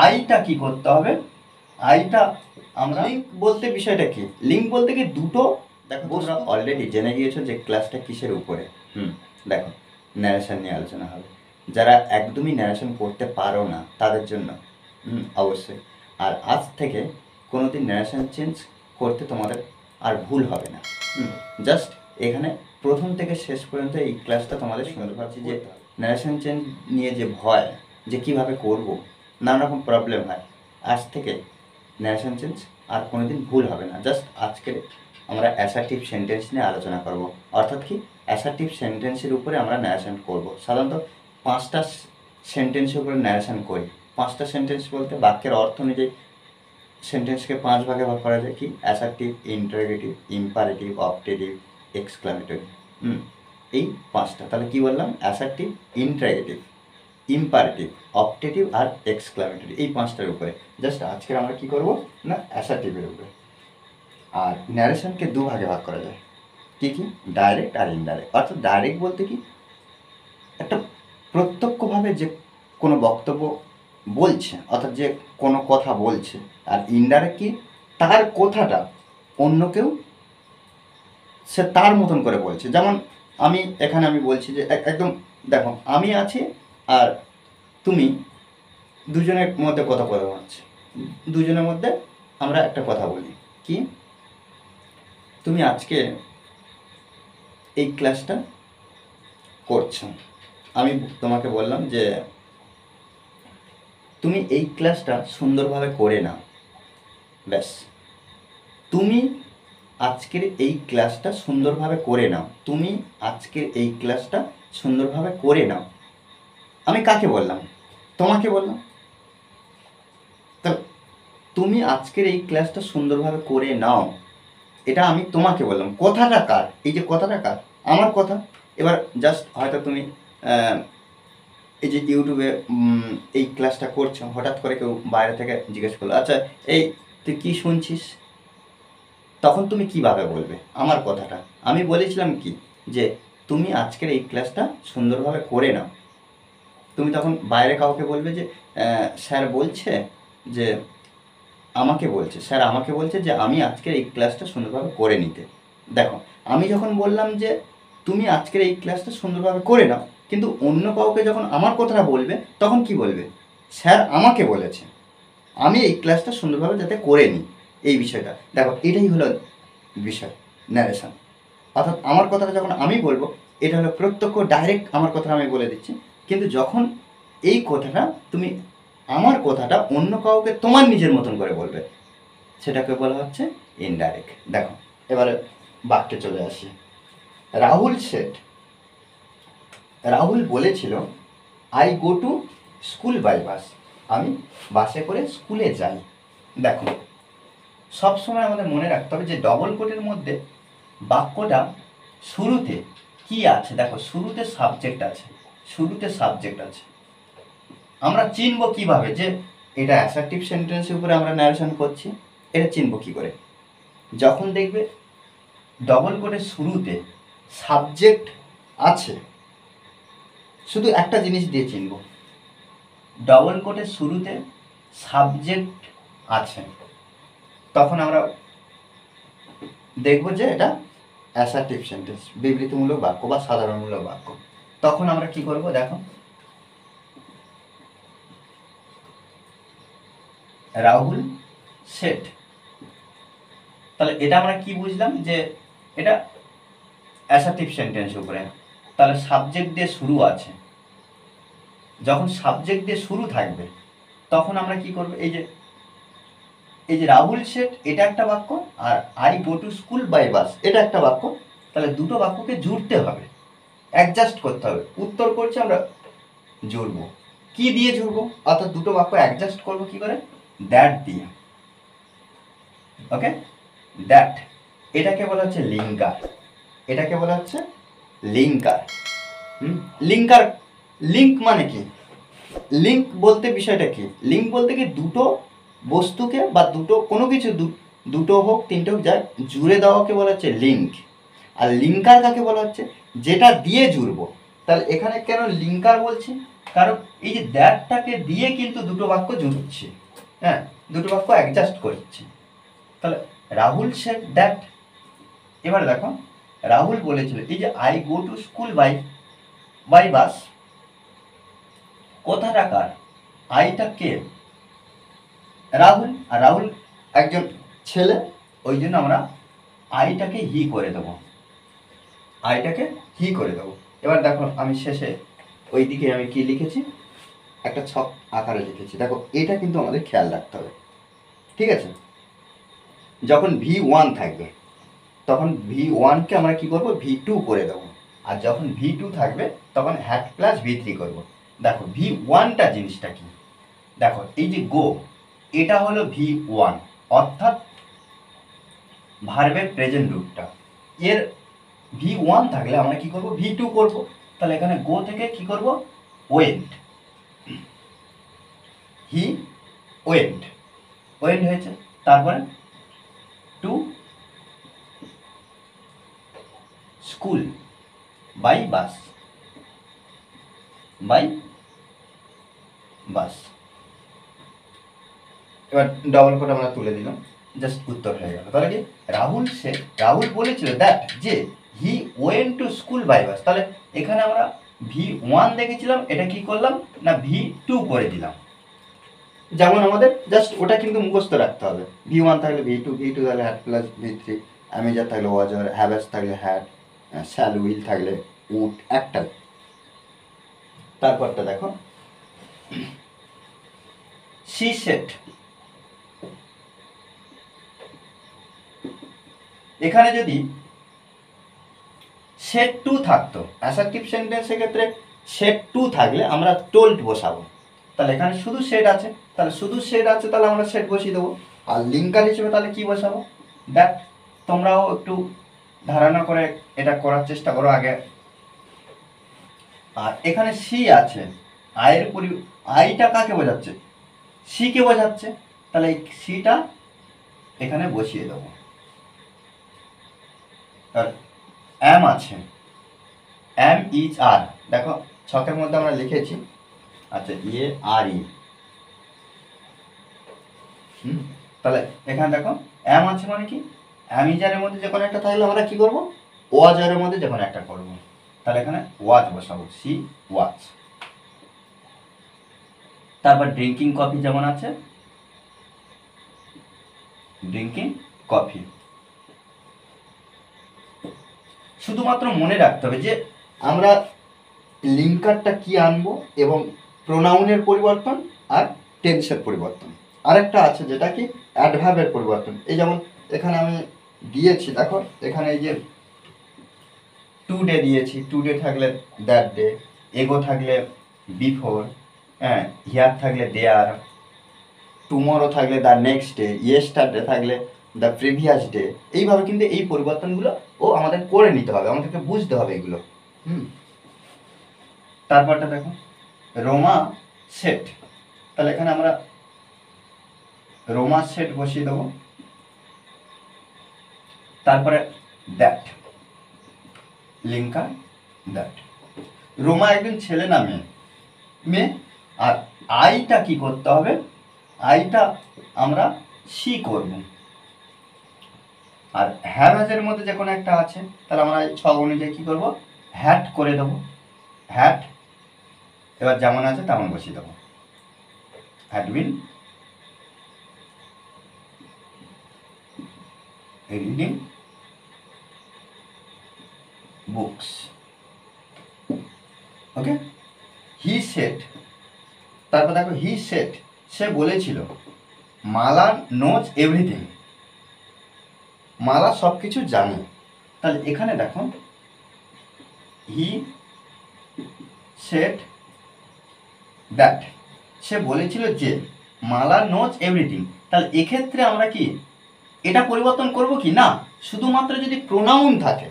আইটা কি করতে হবে, আইটা আমরা লিঙ্ক বলতে বিষয়টা কি, লিঙ্ক বলতে কি দুটো, দেখো তোমরা অলরেডি জেনে গিয়েছো যে ক্লাসটা কিসের উপরে। দেখো ন্যারেশন নিয়ে আলোচনা হবে। যারা একদমই ন্যারেশন করতে পারো না তাদের জন্য অবশ্যই। আর আজ থেকে কোনোদিন ন্যারেশন চেঞ্জ করতে তোমাদের আর ভুল হবে না। জাস্ট এখানে প্রথম থেকে শেষ পর্যন্ত এই ক্লাসটা তোমাদের শুনতে পাচ্ছি যে ন্যারেশন চেঞ্জ নিয়ে যে ভয়, যে কিভাবে করব, নানা রকম প্রবলেম হয়, আজ থেকে ন্যারেশন চেঞ্জ আর কোনোদিন ভুল হবে না। জাস্ট আজকে আমরা অ্যাসার্টিভ সেন্টেন্স নিয়ে আলোচনা করব। অর্থাৎ কি, অ্যাসার্টিভ সেন্টেন্সের উপরে আমরা ন্যারেশন করব। সাধারণত 5টা সেন্টেন্সের উপরে ন্যারেশন করি। 5টা সেন্টেন্স বলতে বাক্যের অর্থ অনুযায়ী সেন্টেন্সকে 5 ভাগে ভাগ করা যায়। কি, assertive, interrogative, imperative, optative, exclamatory. এই 5টা। তাহলে কি বললাম, অ্যাসার্টিভ, ইন্টারোগেটিভ, ইম্পারেটিভ, অপটেটিভ আর এক্সক্লামেটরি, এই 5টার উপরে। জাস্ট আজকে আমরা কি করব না, অ্যাসার্টিভের উপরে। আর ন্যারেশনকে 2 ভাগে ভাগ করা যায়। কি কি, ডাইরেক্ট আর ইনডাইরেক্ট। অর্থাৎ ডাইরেক্ট বলতে কি, একটা প্রত্যক্ষভাবে যে কোনো বক্তব্য বলছে, অর্থাৎ যে কোনো কথা বলছে। আর ইনডাইরেক্ট কি, তার কথাটা অন্য কেউ সে তার মতন করে বলছে। যেমন আমি বলছি যে একদম দেখো, আমি আছি আর তুমি, দুজনের মধ্যে কথা হচ্ছে। দুজনের মধ্যে আমরা একটা কথা বলি, কি, তুমি আজকে এই ক্লাসটা করছো। আমি তোমাকে বললাম যে তুমি এই ক্লাসটা সুন্দরভাবে করে নাও। ব্যাস, তুমি আজকের এই ক্লাসটা সুন্দরভাবে করে নাও। তুমি আজকের এই ক্লাসটা সুন্দরভাবে করে নাও। আমি কাকে বললাম, তোমাকে বললাম। তা তুমি আজকের এই ক্লাসটা সুন্দরভাবে করে নাও, এটা আমি তোমাকে বললাম। কথাটা কার, এই যে কথাটা কার, আমার কথা। এবার জাস্ট হয়তো তুমি এই যে ইউটিউবে এই ক্লাসটা করছো, হঠাৎ করে কেউ বাইরে থেকে জিজ্ঞেস করলো, আচ্ছা এই তুই কী শুনছিস, তখন তুমি কিভাবে বলবে আমার কথাটা। আমি বলেছিলাম কি, যে তুমি আজকের এই ক্লাসটা সুন্দরভাবে করে নাও। তুমি তখন বাইরে কাউকে বলবে যে স্যার বলছে যে স্যার আমাকে বলছে যে আমি আজকের এই ক্লাসটা সুন্দরভাবে করে নিতে। দেখো, আমি যখন বললাম যে তুমি আজকের এই ক্লাসটা সুন্দরভাবে করে নাও, কিন্তু অন্য কাউকে যখন আমার কথাটা বলবে তখন কি বলবে, স্যার আমাকে বলেছে আমি এই ক্লাসটা সুন্দরভাবে যাতে করে নিই, এই বিষয়টা। দেখো, এটাই হলো বিষয়, ন্যারেশন। অর্থাৎ আমার কথাটা যখন আমি বলবো, এটা হলো প্রত্যক্ষ, ডাইরেক্ট আমার কথাটা আমি বলে দিচ্ছি। কিন্তু যখন এই কথাটা তুমি আমার কথাটা অন্য কাউকে তোমার নিজের মতন করে বলবে, সেটাকে বলা হচ্ছে ইনডাইরেক্ট। দেখো, এবারে বাক্যে চলে আসি। রাহুল বলেছিল, I go to school by bus. আমি বাসে করে স্কুলে যাই। দেখো, সবসময় আমাদের মনে রাখতে হবে যে ডবল কোটের মধ্যে বাক্যটা শুরুতে কি আছে। দেখো, শুরুতে সাবজেক্ট আছে। আমরা চিনব কিভাবে যে এটা অ্যাসার্টিভ সেন্টেন্সের উপরে আমরা ন্যারেশন করছি, এটা চিনব কি করে, যখন দেখবে ডবল কোটের শুরুতে সাবজেক্ট আছে। শুধু একটা জিনিস দিয়ে চিনব, ডবল কোটের শুরুতে সাবজেক্ট আছে, তখন আমরা দেখব যে এটা অ্যাসার্টিভ সেন্টেন্স, বিবৃতিমূলক বাক্য বা সাধারণমূলক বাক্য। তখন আমরা কি করব, দেখো, রাহুল সেট। তাহলে এটা আমরা কি বুঝলাম, যে এটা অ্যাসার্টিভ সেন্টেন্স উপরে। তাহলে সাবজেক্ট দিয়ে শুরু আছে, যখন সাবজেক্ট দিয়ে শুরু থাকবে তখন আমরা কি করব, এই যে রাহুল সেট, এটা একটা বাক্য, আর I go to school by bus, এটা একটা বাক্য। তাহলে দুটো বাক্যকে জুড়তে হবে, অ্যাডজাস্ট করতে হবে। উত্তর করছি আমরা, জুড়বো। কি দিয়ে জুড়বো, অর্থাৎ দুটো বাক্য অ্যাডজাস্ট করবো কি করে, দ্যাট দিয়ে। ওকে, দ্যাট, এটাকে বলা হচ্ছে লিঙ্কার। লিঙ্কার, লিঙ্ক মানে কি, লিঙ্ক বলতে বিষয়টা কি, লিঙ্ক বলতে কি, দুটো বস্তুকে বা দুটো কোনো কিছু দুটো হোক তিনটে হোক, যা জুড়ে দেওয়াকে বলা হচ্ছে লিঙ্ক। আর লিঙ্কার কাকে বলা হচ্ছে, যেটা দিয়ে জুড়বো। তাহলে এখানে কেন লিঙ্কার বলছি, কারণ এই যে দ্যাটটাকে দিয়ে কিন্তু দুটো বাক্য জুড়ছি, হ্যাঁ, দুটো বাক্য অ্যাডজাস্ট করছি। তাহলে রাহুল সেড দ্যাট। এবার দেখো রাহুল বলেছিল এই যে I go to school by bus, কথাটা কার? আইটা কে? রাহুল। আর রাহুল একজন ছেলে, ওই জন্য আমরা আইটাকে হি করে দেবো, আইটাকে হি করে দেবো। এবার দেখো আমি শেষে ওই দিকে আমি কি লিখেছি, একটা ছক আকারে লিখেছি, দেখো এটা কিন্তু আমাদের খেয়াল রাখতে হবে, ঠিক আছে? যখন V1 থাকবে তখন V1কে আমরা কি করব, V2 করে দেবো, আর যখন V2 থাকবে তখন হ্যাট প্লাস V3 করব। দেখো V1টা জিনিসটা কি, দেখো এই যে গো, এটা হলো V1, অর্থাৎ ভার্বের প্রেজেন্ট রূপটা। এর V1 থাকলে আমরা কি করব, V2 করব। তাহলে এখানে গো থেকে কি করব, ওয়েন্ট, হি ওয়েন্ট, ওয়েন্ট হয়েছে। তারপরে to school by bus, by bus. এবার ডবল কোট আমরা তুলে দিলাম, জাস্ট উত্তর হয়ে গেল। তাহলে কি রাহুল বলেছিল দ্যাট যে he went to school by bus. তাহলে এখানে আমরা V1 দেখেছিলাম, এটা কি করলাম না V2 করে দিলাম। যেমন আমাদের জাস্ট ওটা কিন্তু মুখস্থ রাখতে হবে, V1 থাকলে V2 থাকলে হ্যাট প্লাস V3, অ্যামেজার থাকলে ওয়াজার, হ্যাভাস থাকলে হ্যাট, শ্যাল উইল থাকলে উড, একটা। তারপরটা দেখো সি সেট, এখানে যদি সেট টু থাকতো অ্যাসার্টিভ সেন্টেন্সের ক্ষেত্রে সেট টু থাকলে আমরা টোল্ড বসাবো। তাহলে এখানে শুধু সেট আছে, তাহলে শুধু সেট আছে, তাহলে আমরা সেট বসিয়ে দেবো। আর লিঙ্কার হিসেবে তাহলে কি বসাবো, দ্যাট। তোমরাও একটু ধারণা করে এটা করার চেষ্টা করো আগে। আর এখানে সি আছে, আয়ের আইটা কাকে বোঝাচ্ছে, সি কে বোঝাচ্ছে, তাহলে এই সিটা এখানে বসিয়ে দেবো। আর এম আছে, এম ইজ আর, দেখো ছকের মধ্যে আমরা লিখেছি, আচ্ছা ইয়ে আর ই, তাহলে এখানে দেখো এম আছে মানে কি, এম ইজ আর এর মধ্যে যে কোনো একটা থাকলে আমরা কি করব, ওয়াজ আর এর মধ্যে যে কোনো একটা করব। তাহলে এখানে ওয়াজ বসাবো, সি ওয়াজ। তারপর ড্রিঙ্কিং কফি যেমন আছে, ড্রিঙ্কিং কফি। শুধুমাত্র মনে রাখতে হবে যে আমরা লিঙ্কারটা কি আনবো এবং প্রোনাউনের পরিবর্তন আর টেন্সের পরিবর্তন। আরেকটা আছে যেটা কি অ্যাডভার্বের পরিবর্তন। এই যেমন এখানে আমি দিয়েছি, দেখো এখানে এই যে টুডে দিয়েছি, টুডে থাকলে দ্যাট ডে, এগো থাকলে বিফোর, হ্যাঁ, হিয়ার থাকলে দেয়ার, টুমরো থাকলে দ্য নেক্সট ডে, ইয়েস্টারডে থাকলে দ্য প্রিভিয়াস ডে। এইভাবে কিন্তু এই পরিবর্তনগুলো ও আমাদের করে নিতে হবে, আমাদেরকে বুঝতে হবে এগুলো। তারপরটা দেখো রোমা সেট, তাহলে এখানে আমরা রোমা সেট বসিয়ে দেবো। তারপরে দ্যাট, লিঙ্কার দ্যাট। রোমা একজন ছেলে না মেয়ে, আর আইটা কি করতে হবে, আইটা আমরা সি করব। আর হ্যাভাজের মধ্যে যে কোনো একটা আছে, তাহলে আমরা ছক অনুযায়ী কি করব, হ্যাট করে দেবো, হ্যাট। এবার যেমন আছে তেমন বসিয়ে দেবো, had been reading books. Okay, he said, তারপর দেখো হি সেট, সে বলেছিল মালা নোজ এভরিথিং, মালা সব কিছু জানে। তাহলে এখানে দেখো হি সেট দ্যাট, সে বলেছিল যে মালা নোজ এভরিথিং। তাহলে এক্ষেত্রে আমরা কি এটা পরিবর্তন করব কি না, শুধুমাত্র যদি প্রোনাউন থাকে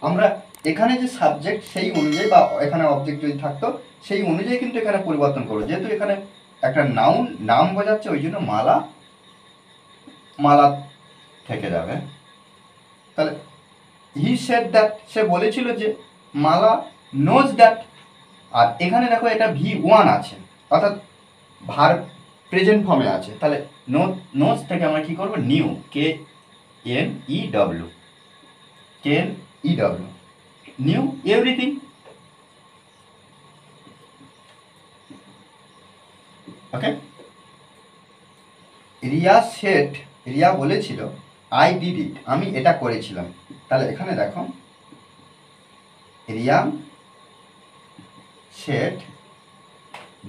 আমরা এখানে যে সাবজেক্ট সেই অনুযায়ী বা এখানে অবজেক্ট যদি থাকতো সেই অনুযায়ী কিন্তু এখানে পরিবর্তন করবো। যেহেতু এখানে একটা নাউন নাম বোঝাচ্ছে ওই জন্য মালা মালা থেকে যাবে। তাহলে হি সেড দ্যাট, সে বলেছিল যে মালা নোজ দ্যাট, আর এখানে দেখো এটা V1 আছে, অর্থাৎ ভার্ব প্রেজেন্ট ফর্মে আছে। তাহলে নোজ থেকে আমরা কি করব, নিউ, KNEW, নিউ এভরিথিং। ওকে, রিয়া বলেছিল আই ডিড ইট, আমি এটা করেছিলাম। তাহলে এখানে দেখো রিয়া সেড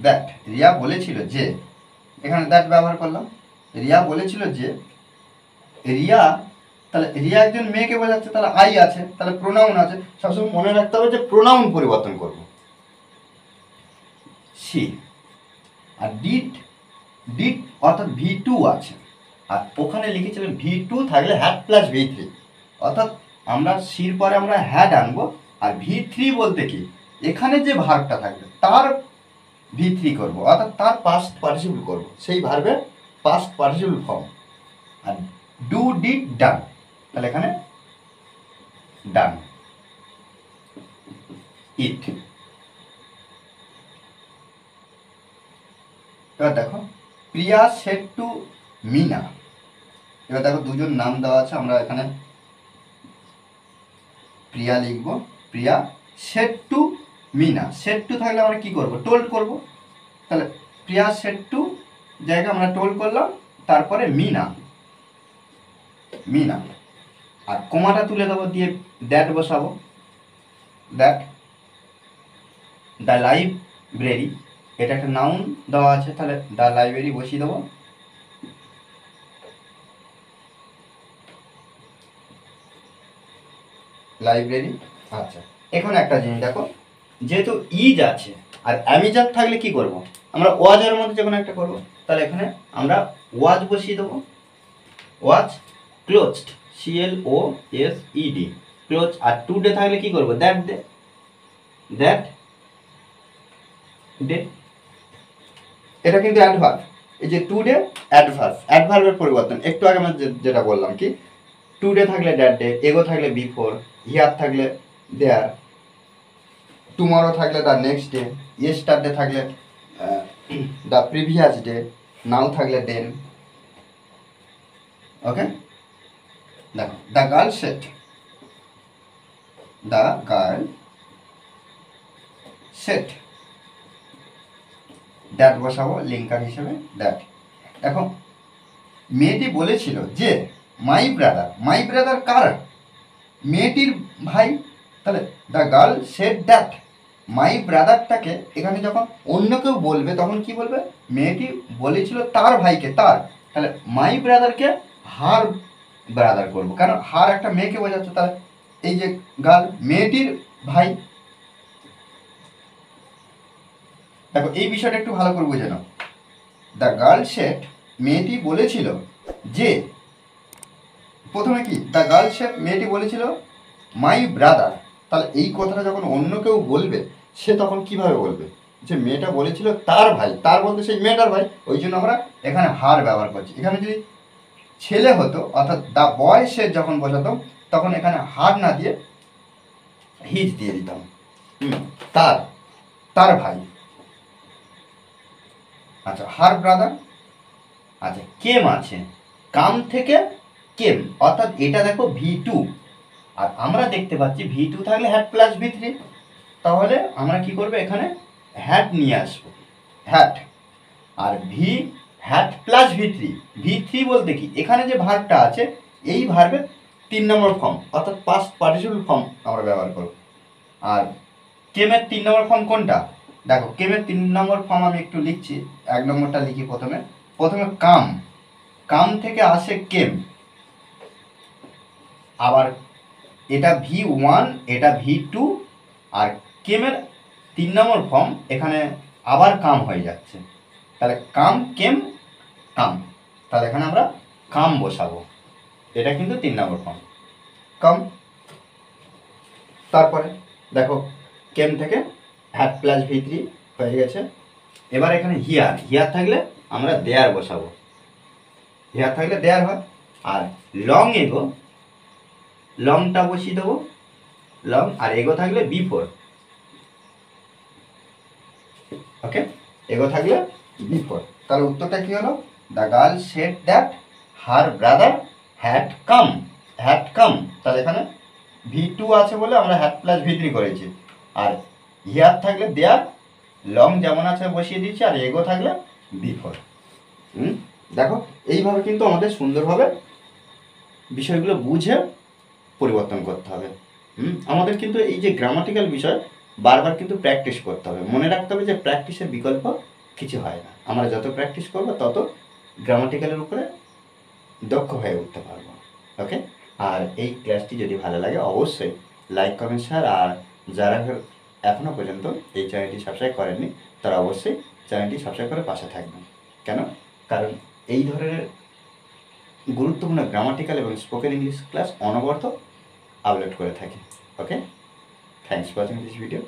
দ্যাট, রিয়া বলেছিল যে, এখানে দ্যাট ব্যবহার করলাম। রিয়া বলেছিল যে, রিয়া, তাহলে রিয়া একজন মেয়েকে বোঝাচ্ছে, তাহলে আই আছে, তাহলে প্রোনাউন আছে। সবসময় মনে রাখতে হবে যে প্রোনাউন পরিবর্তন করব। সি, আর ডিড অর্থাৎ V2 আছে, আর ওখানে লিখেছিলাম V2 থাকলে হ্যাড প্লাস V3, অর্থাৎ আমরা সির পরে আমরা হ্যাড আনবো। আর V3 বলতে কি, এখানে যে ভার্বটা থাকবে তার V3 করব, অর্থাৎ তার পাস্ট পার্টিসিপল করব, সেই ভার্বের পাস্ট পার্টিসিপল ফর্ম। আর ডু ডিড ডান, তাহলে এখানে ডান। ইট, এবার দেখো প্রিয়া সেড টু মিনা, এবার দেখো দুজন নাম দেওয়া আছে, আমরা এখানে প্রিয়া লিখব। Priya said to Mina, said to থাকলে আমরা কি করব, টোল্ড করব। তাহলে প্রিয়া সেড টু জায়গায় আমরা টোল্ড করলাম, তারপরে মিনা, আর কোমাটা তুলে দেবো, দিয়ে দ্যাট বসাবো। দ্যাট দ্য লাইব্রেরি, এটা একটা নাউন দেওয়া আছে, তাহলে দ্য লাইব্রেরি বসিয়ে দেবো। লাইব্রেরি। আচ্ছা, এখানে একটা জিনিস দেখো, যেহেতু ইজ আছে আর অ্যামিজার থাকলে কি করব, আমরা ওয়াজের মধ্যে যে কোনো একটা করব। তাহলে এখানে আমরা ওয়াজ বসিয়ে দেবো। Was closed, CLOSED, close. আর টুডে থাকলে কি করব, দ্যাট ডে। এটা কিন্তু অ্যাডভার্ব, এই যে টুডে অ্যাডভার্বের পরিবর্তন। একটু আগে আমরা যেটা বললাম কি, টুডে থাকলে দ্যাট ডে, এগো থাকলে বিফোর, হিয়ার থাকলে দেয়ার, টুমরো থাকলে দ্য নেক্সট ডে, ইয়েস্টারডে থাকলে দ্য প্রিভিয়াস ডে, নাও থাকলে দেন। ওকে, দেখো দ্য গার্ল সেড, দ্যাট বসাবো লিঙ্কার হিসেবে, দ্যাট। দেখো মেয়েটি বলেছিল যে, মাই ব্রাদার কার, মেয়েটির ভাই। তাহলে দ্য গার্ল সেড দ্যাট, মাই ব্রাদারটাকে এখানে যখন অন্য কেউ বলবে তখন কি বলবে, মেয়েটি বলেছিল তার ভাইকে, তার। তাহলে মাই ব্রাদারকে হার ব্রাদার করবো, কারণ হার একটা মেয়েকে বোঝাচ্ছে। তাহলে এই যে গার্ল, মেয়েটির ভাই। দেখো এই বিষয়টা একটু ভালো করে বুঝে নাও। দ্য গার্ল সেড, মেয়েটি বলেছিল যে, প্রথমে কি, দ্য গার্ল সেড, মেয়েটি বলেছিল মাই ব্রাদার। তাহলে এই কথাটা যখন অন্য কেউ বলবে, সে তখন কিভাবে বলবে, যে মেয়েটা বলেছিল তার ভাই, তার বলতে সেই মেয়েটার ভাই। ওই জন্য আমরা এখানে হার ব্যবহার করছি। এখানে যদি ছেলে হতো, অর্থাৎ দ্য বয় সেড যখন বসাতাম, তখন এখানে হার না দিয়ে হিজ দিয়ে দিতাম, তার ভাই। আচ্ছা, হার ব্রাদার। আচ্ছা, কেম আছে, কাম থেকে কেম, অর্থাৎ এটা দেখো V2, আর আমরা দেখতে পাচ্ছি V2 থাকলে হ্যাড প্লাস V3, তাহলে আমরা কি করবো, এখানে হ্যাড নিয়ে আসবো, had. R had plus V3 বলতে কি, এখানে যে ভার্বটা আছে এই ভার্বের 3 নম্বর ফর্ম, অর্থাৎ পাস্ট পার্টিসিপল ফর্ম আমরা ব্যবহার করব। আর কেমের 3 নম্বর ফর্ম কোনটা, দেখো কেমের 3 নম্বর ফর্ম আমি একটু লিখছি। 1 নম্বরটা লিখি প্রথমে কাম থেকে আসে কেম, আবার এটা V1, এটা V2, আর কেমের 3 নম্বর ফর্ম এখানে আবার কাম হয়ে যাচ্ছে। তাহলে কেম কাম, তাহলে এখানে আমরা কাম বসাবো, এটা কিন্তু 3 নম্বর ফর্ম, কাম। তারপরে দেখো কেম থেকে হ্যাড প্লাস V3 হয়ে গেছে। এবার এখানে হিয়ার থাকলে আমরা দেয়ার বসাবো, হিয়ার থাকলে দেয়ার হয়। আর লং এগো, লংটা বসিয়ে দেবো, লং। আর এগো থাকলে বিফোর, ওকে, এগো থাকলে বিফোর। তাহলে উত্তরটা কি হলো? The girl said that her brother had come. Had come, তাহলে এখানে V2 আছে বলে আমরা হ্যাড প্লাস V3 করেছি। আর হিয়ার থাকলে দেয়ার, লং যেমন আছে বসিয়ে দিচ্ছি, আর এগো থাকলে বিফোর। দেখো এইভাবে কিন্তু আমাদের সুন্দরভাবে বিষয়গুলো বুঝে পরিবর্তন করতে হবে। আমাদের কিন্তু এই যে গ্রামাটিক্যাল বিষয় বারবার কিন্তু প্র্যাকটিস করতে হবে। মনে রাখতে হবে যে প্র্যাকটিসের বিকল্প কিছু হয় না। আমরা যত প্র্যাকটিস করবো তত গ্রামাটিক্যালের উপরে দক্ষ হয়ে উঠতে পারবো। ওকে, আর এই ক্লাসটি যদি ভালো লাগে অবশ্যই লাইক কমেন্ট শেয়ার, আর যারা এখনও পর্যন্ত এই চ্যানেলটি সাবস্ক্রাইব করেননি তারা অবশ্যই চ্যানেলটি সাবস্ক্রাইব করে পাশে থাকবেন। কেন? কারণ এই ধরনের গুরুত্বপূর্ণ গ্রামাটিক্যাল এবং স্পোকেন ইংলিশ ক্লাস অনবরত আপলোড করে থাকি। Okay, thanks for watching this video.